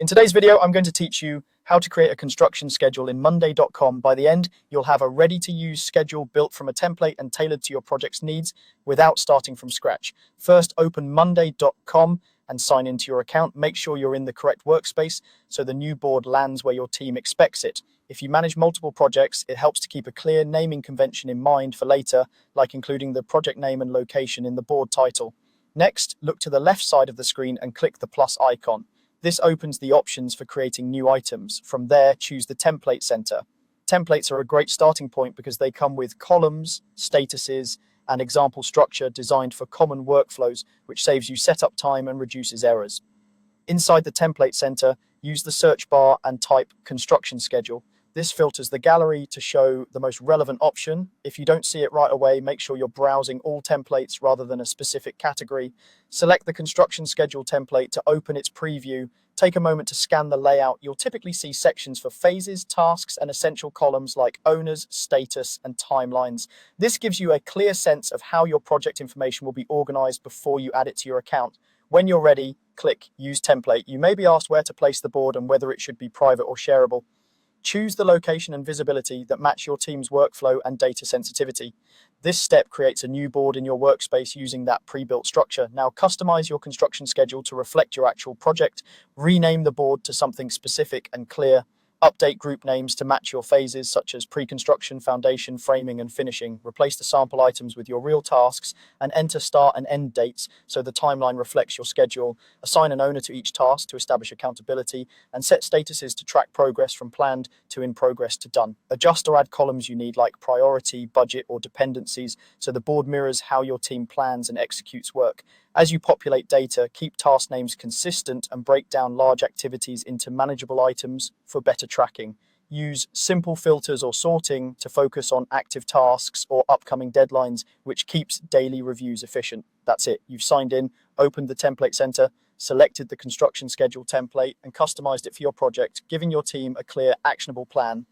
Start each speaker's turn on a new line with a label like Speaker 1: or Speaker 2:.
Speaker 1: In today's video, I'm going to teach you how to create a construction schedule in Monday.com. By the end, you'll have a ready-to-use schedule built from a template and tailored to your project's needs without starting from scratch. First, open Monday.com and sign into your account. Make sure you're in the correct workspace so the new board lands where your team expects it. If you manage multiple projects, it helps to keep a clear naming convention in mind for later, like including the project name and location in the board title. Next, look to the left side of the screen and click the plus icon. This opens the options for creating new items. From there, choose the Template Center. Templates are a great starting point because they come with columns, statuses, and example structure designed for common workflows, which saves you setup time and reduces errors. Inside the Template Center, use the search bar and type Construction Schedule. This filters the gallery to show the most relevant option. If you don't see it right away, make sure you're browsing all templates rather than a specific category. Select the construction schedule template to open its preview. Take a moment to scan the layout. You'll typically see sections for phases, tasks, and essential columns like owners, status, and timelines. This gives you a clear sense of how your project information will be organized before you add it to your account. When you're ready, click Use Template. You may be asked where to place the board and whether it should be private or shareable. Choose the location and visibility that match your team's workflow and data sensitivity. This step creates a new board in your workspace using that pre-built structure. Now customize your construction schedule to reflect your actual project. Rename the board to something specific and clear. Update group names to match your phases such as pre-construction, foundation, framing, and finishing. Replace the sample items with your real tasks and enter start and end dates so the timeline reflects your schedule. Assign an owner to each task to establish accountability and set statuses to track progress from planned to in progress to done. Adjust or add columns you need like priority, budget, or dependencies so the board mirrors how your team plans and executes work. As you populate data, keep task names consistent and break down large activities into manageable items for better tracking. Use simple filters or sorting to focus on active tasks or upcoming deadlines, which keeps daily reviews efficient. That's it. You've signed in, opened the Template Center, selected the construction schedule template, and customized it for your project, giving your team a clear, actionable plan.